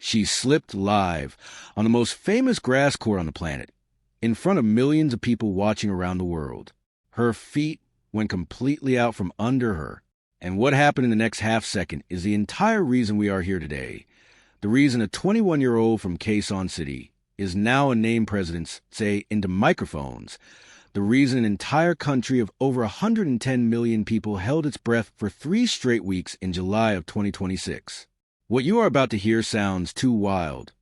She slipped live on the most famous grass court on the planet, in front of millions of people watching around the world. Her feet went completely out from under her. And what happened in the next half second is the entire reason we are here today. The reason a 21-year-old from Quezon City is now a named president, say, into microphones. The reason an entire country of over 110 million people held its breath for 3 straight weeks in July of 2026. What you are about to hear sounds too wild,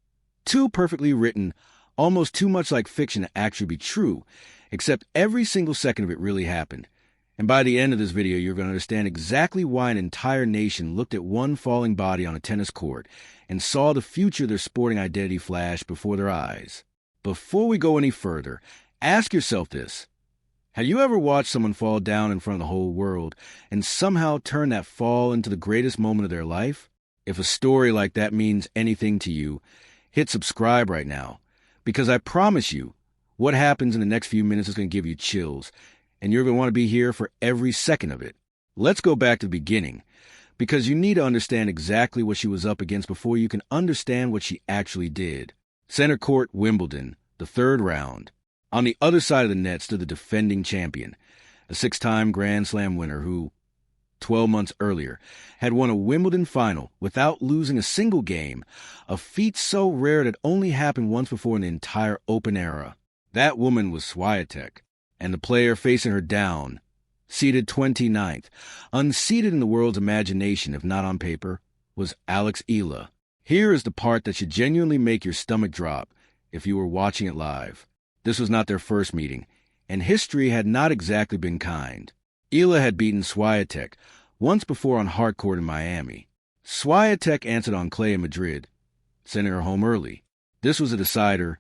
too perfectly written, almost too much like fiction to actually be true, except every single second of it really happened. And by the end of this video, you're going to understand exactly why an entire nation looked at one falling body on a tennis court and saw the future of their sporting identity flash before their eyes. Before we go any further, ask yourself this. Have you ever watched someone fall down in front of the whole world and somehow turn that fall into the greatest moment of their life? If a story like that means anything to you, hit subscribe right now, because I promise you, what happens in the next few minutes is going to give you chills, and you're going to want to be here for every second of it. Let's go back to the beginning, because you need to understand exactly what she was up against before you can understand what she actually did. Center court, Wimbledon, the 3rd round. On the other side of the net stood the defending champion, a 6-time Grand Slam winner who, 12 months earlier, had won a Wimbledon final without losing a single game, a feat so rare that only happened once before in the entire Open era. That woman was Swiatek, and the player facing her down, seated 29th, unseated in the world's imagination if not on paper, was Alex Eala. Here is the part that should genuinely make your stomach drop if you were watching it live. This was not their first meeting, and history had not exactly been kind. Eala had beaten Swiatek once before on hard court in Miami. Swiatek answered on clay in Madrid, sending her home early. This was a decider,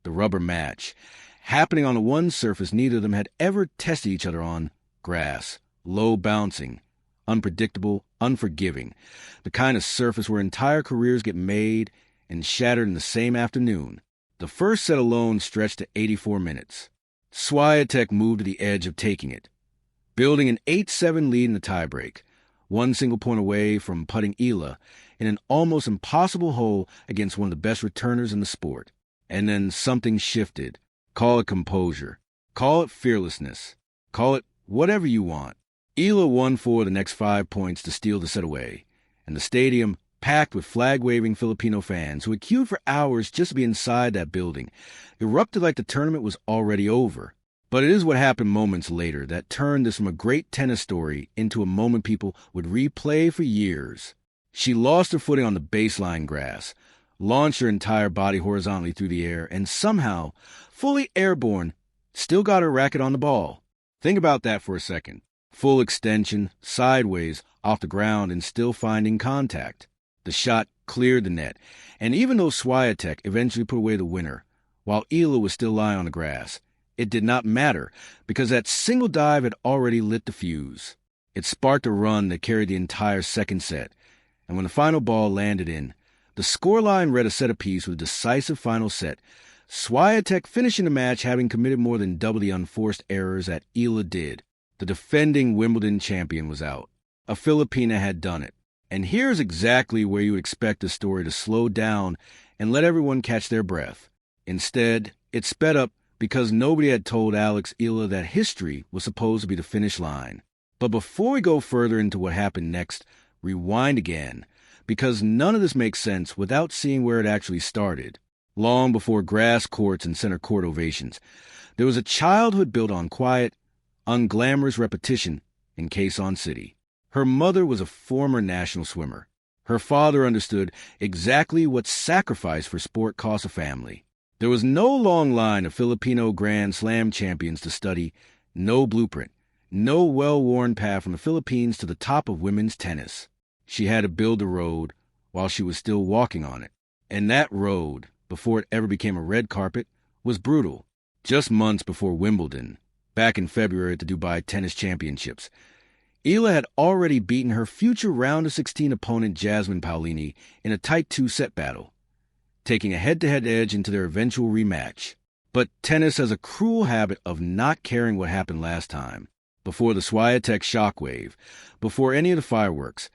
the rubber match, happening on the one surface neither of them had ever tested each other on, grass, low bouncing, unpredictable, unforgiving, the kind of surface where entire careers get made and shattered in the same afternoon. The first set alone stretched to 84 minutes. Swiatek moved to the edge of taking it, building an 8-7 lead in the tiebreak, one single point away from putting Eala in an almost impossible hole against one of the best returners in the sport. And then something shifted. Call it composure. Call it fearlessness. Call it whatever you want. Eala won for the next 5 points to steal the set away, and the stadium, packed with flag-waving Filipino fans who had queued for hours just to be inside that building, erupted like the tournament was already over. But it is what happened moments later that turned this from a great tennis story into a moment people would replay for years. She lost her footing on the baseline grass, launched her entire body horizontally through the air, and somehow, fully airborne, still got her racket on the ball. Think about that for a second. Full extension, sideways, off the ground, and still finding contact. The shot cleared the net, and even though Swiatek eventually put away the winner, while Eala was still lying on the grass, it did not matter, because that single dive had already lit the fuse. It sparked a run that carried the entire second set, and when the final ball landed in, the scoreline read a set apiece with a decisive final set, Swiatek finishing the match having committed more than double the unforced errors that Eala did. The defending Wimbledon champion was out. A Filipina had done it. And here's exactly where you would expect the story to slow down and let everyone catch their breath. Instead, it sped up because nobody had told Alex Eala that history was supposed to be the finish line. But before we go further into what happened next, rewind again, because none of this makes sense without seeing where it actually started. Long before grass courts and center court ovations, there was a childhood built on quiet, unglamorous repetition in Quezon City. Her mother was a former national swimmer. Her father understood exactly what sacrifice for sport cost a family. There was no long line of Filipino Grand Slam champions to study, no blueprint, no well-worn path from the Philippines to the top of women's tennis. She had to build the road while she was still walking on it. And that road, before it ever became a red carpet, was brutal. Just months before Wimbledon, back in February at the Dubai Tennis Championships, Eala had already beaten her future round of 16 opponent Jasmine Paolini in a tight 2-set battle, taking a head-to-head edge into their eventual rematch. But tennis has a cruel habit of not caring what happened last time. Before the Swiatek shockwave, before any of the fireworks,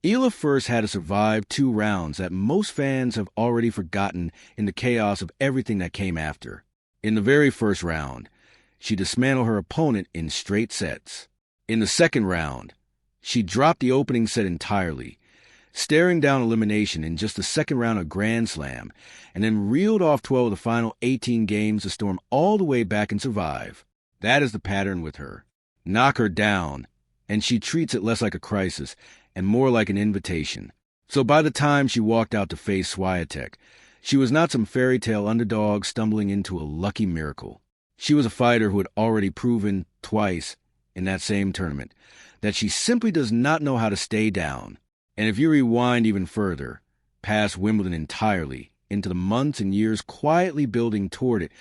Eala first had to survive 2 rounds that most fans have already forgotten in the chaos of everything that came after. In the very first round, she dismantled her opponent in straight sets. In the second round, she dropped the opening set entirely, staring down elimination in just the second round of Grand Slam, and then reeled off 12 of the final 18 games to storm all the way back and survive. That is the pattern with her. Knock her down, and she treats it less like a crisis and more like an invitation. So by the time she walked out to face Swiatek, she was not some fairy tale underdog stumbling into a lucky miracle. She was a fighter who had already proven twice in that same tournament that she simply does not know how to stay down. And if you rewind even further, past Wimbledon entirely, into the months and years quietly building toward it,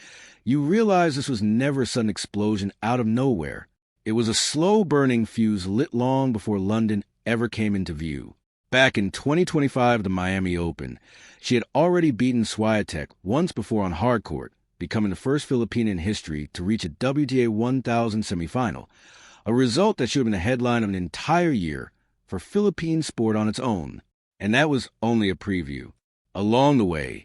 you realize this was never a sudden explosion out of nowhere. It was a slow-burning fuse lit long before London ever came into view. Back in 2025 the Miami Open, she had already beaten Swiatek once before on hardcourt, becoming the first Filipina in history to reach a WTA 1000 semifinal, a result that should have been the headline of an entire year for Philippine sport on its own. And that was only a preview. Along the way,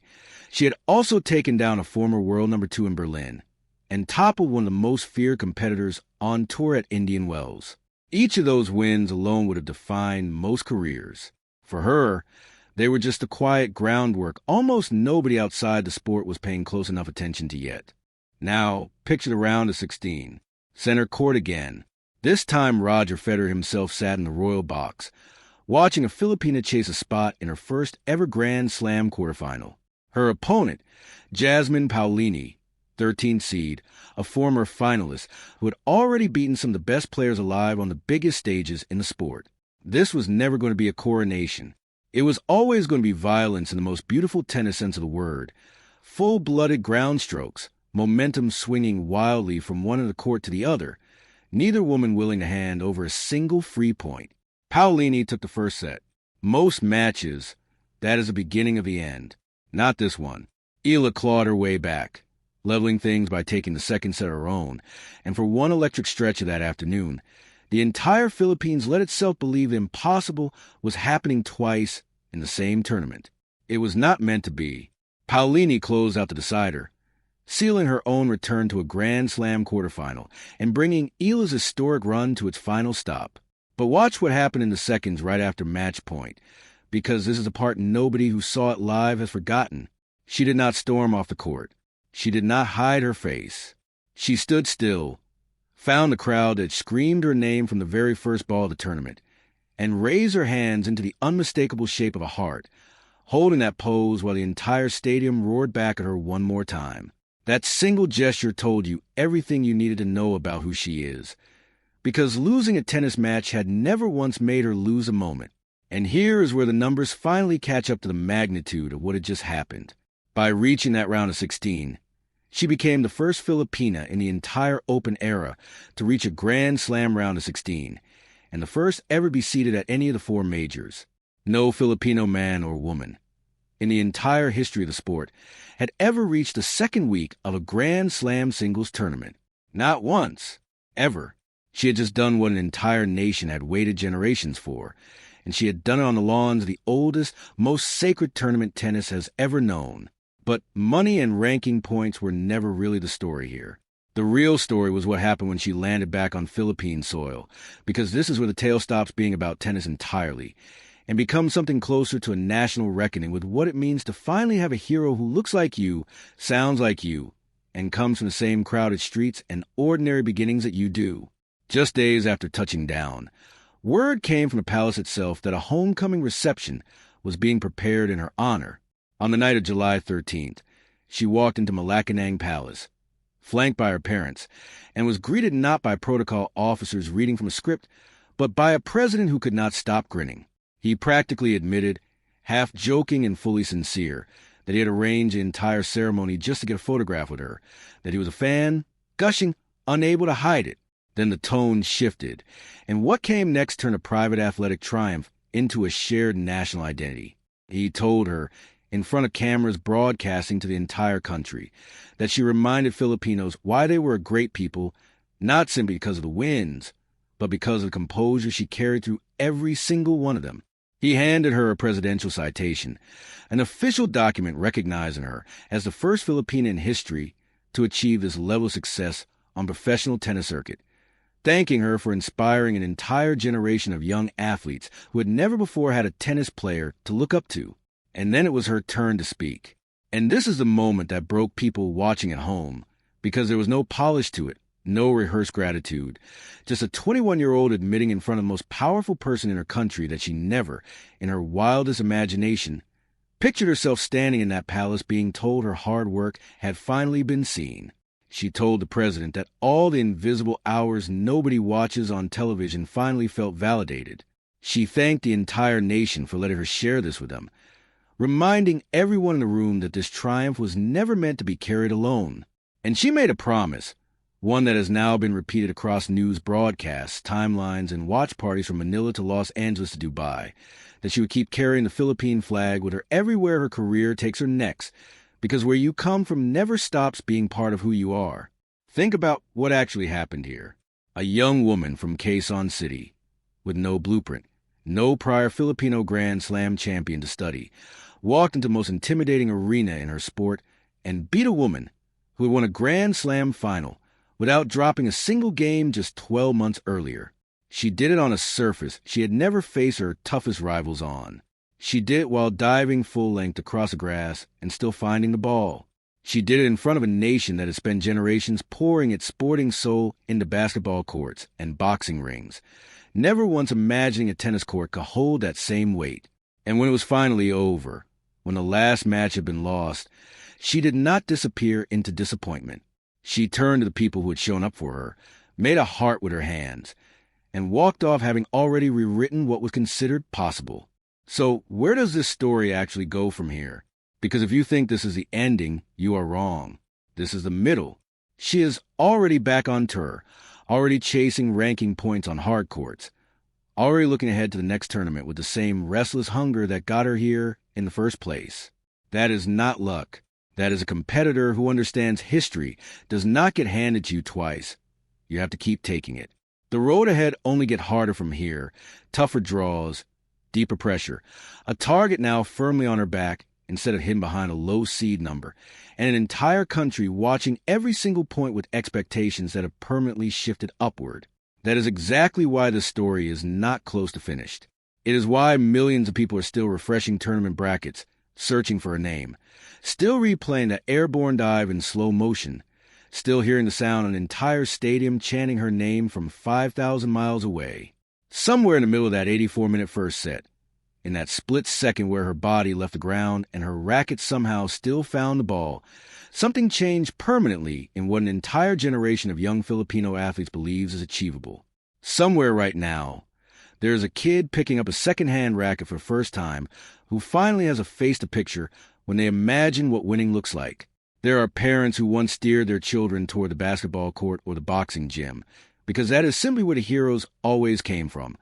she had also taken down a former world number 2 in Berlin and toppled one of the most feared competitors on tour at Indian Wells. Each of those wins alone would have defined most careers. For her, they were just the quiet groundwork almost nobody outside the sport was paying close enough attention to yet. Now, picture the round of 16. Center court again. This time Roger Federer himself sat in the royal box, watching a Filipina chase a spot in her first ever Grand Slam quarterfinal. Her opponent, Jasmine Paolini, 13th seed, a former finalist who had already beaten some of the best players alive on the biggest stages in the sport. This was never going to be a coronation. It was always going to be violence in the most beautiful tennis sense of the word. Full-blooded ground strokes, momentum swinging wildly from one end of the court to the other, neither woman willing to hand over a single free point. Paolini took the first set. Most matches, that is the beginning of the end. Not this one. Eala clawed her way back, leveling things by taking the second set of her own, and for one electric stretch of that afternoon, the entire Philippines let itself believe the impossible was happening twice in the same tournament. It was not meant to be. Paolini closed out the decider, sealing her own return to a Grand Slam quarterfinal and bringing Eala's historic run to its final stop. But watch what happened in the seconds right after match point, because this is a part nobody who saw it live has forgotten. She did not storm off the court. She did not hide her face. She stood still, found the crowd that screamed her name from the very first ball of the tournament, and raised her hands into the unmistakable shape of a heart, holding that pose while the entire stadium roared back at her one more time. That single gesture told you everything you needed to know about who she is, because losing a tennis match had never once made her lose a moment. And here is where the numbers finally catch up to the magnitude of what had just happened. By reaching that round of 16, she became the first Filipina in the entire Open era to reach a Grand Slam round of 16, and the first ever be seated at any of the 4 majors. No Filipino man or woman in the entire history of the sport had ever reached the second week of a Grand Slam singles tournament. Not once, ever. She had just done what an entire nation had waited generations for, and she had done it on the lawns of the oldest, most sacred tournament tennis has ever known. But money and ranking points were never really the story here. The real story was what happened when she landed back on Philippine soil, because this is where the tale stops being about tennis entirely, and becomes something closer to a national reckoning with what it means to finally have a hero who looks like you, sounds like you, and comes from the same crowded streets and ordinary beginnings that you do. Just days after touching down, word came from the palace itself that a homecoming reception was being prepared in her honor. On the night of July 13th, she walked into Malacañang Palace, flanked by her parents, and was greeted not by protocol officers reading from a script, but by a president who could not stop grinning. He practically admitted, half joking and fully sincere, that he had arranged the entire ceremony just to get a photograph with her, that he was a fan, gushing, unable to hide it. Then the tone shifted, and what came next turned a private athletic triumph into a shared national identity. He told her, in front of cameras broadcasting to the entire country, that she reminded Filipinos why they were a great people, not simply because of the wins, but because of the composure she carried through every single one of them. He handed her a presidential citation, an official document recognizing her as the first Filipina in history to achieve this level of success on professional tennis circuit, thanking her for inspiring an entire generation of young athletes who had never before had a tennis player to look up to. And then it was her turn to speak. And this is the moment that broke people watching at home, because there was no polish to it, no rehearsed gratitude, just a 21-year-old admitting in front of the most powerful person in her country that she never, in her wildest imagination, pictured herself standing in that palace being told her hard work had finally been seen. She told the president that all the invisible hours nobody watches on television finally felt validated. She thanked the entire nation for letting her share this with them, reminding everyone in the room that this triumph was never meant to be carried alone. And she made a promise, one that has now been repeated across news broadcasts, timelines, and watch parties from Manila to Los Angeles to Dubai, that she would keep carrying the Philippine flag with her everywhere her career takes her next, because where you come from never stops being part of who you are. Think about what actually happened here. A young woman from Quezon City, with no blueprint, no prior Filipino Grand Slam champion to study, walked into the most intimidating arena in her sport and beat a woman who had won a Grand Slam final without dropping a single game just 12 months earlier. She did it on a surface she had never faced her toughest rivals on. She did it while diving full length across the grass and still finding the ball. She did it in front of a nation that had spent generations pouring its sporting soul into basketball courts and boxing rings, never once imagining a tennis court could hold that same weight. And when it was finally over, when the last match had been lost, she did not disappear into disappointment. She turned to the people who had shown up for her, made a heart with her hands, and walked off having already rewritten what was considered possible. So where does this story actually go from here? Because if you think this is the ending, you are wrong. This is the middle. She is already back on tour, already chasing ranking points on hard courts, already looking ahead to the next tournament with the same restless hunger that got her here in the first place. That is not luck. That is a competitor who understands history does not get handed to you twice. You have to keep taking it. The road ahead only get harder from here. Tougher draws, deeper pressure. A target now firmly on her back instead of hidden behind a low seed number. And an entire country watching every single point with expectations that have permanently shifted upward. That is exactly why the story is not close to finished. It is why millions of people are still refreshing tournament brackets, searching for a name, still replaying that airborne dive in slow motion, still hearing the sound of an entire stadium chanting her name from 5,000 miles away. Somewhere in the middle of that 84-minute first set, in that split second where her body left the ground and her racket somehow still found the ball, something changed permanently in what an entire generation of young Filipino athletes believes is achievable. Somewhere right now, there is a kid picking up a second-hand racket for the first time who finally has a face to picture when they imagine what winning looks like. There are parents who once steered their children toward the basketball court or the boxing gym, because that is simply where the heroes always came from,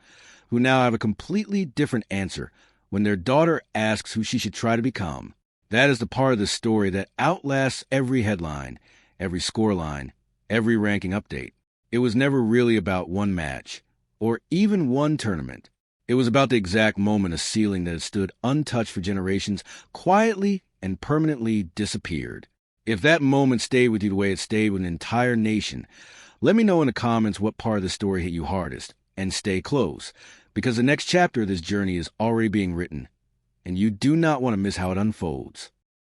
who now have a completely different answer when their daughter asks who she should try to become. That is the part of the story that outlasts every headline, every scoreline, every ranking update. It was never really about one match, or even one tournament. It was about the exact moment a ceiling that had stood untouched for generations quietly and permanently disappeared. If that moment stayed with you the way it stayed with an entire nation, let me know in the comments what part of the story hit you hardest, and stay close, because the next chapter of this journey is already being written, and you do not want to miss how it unfolds.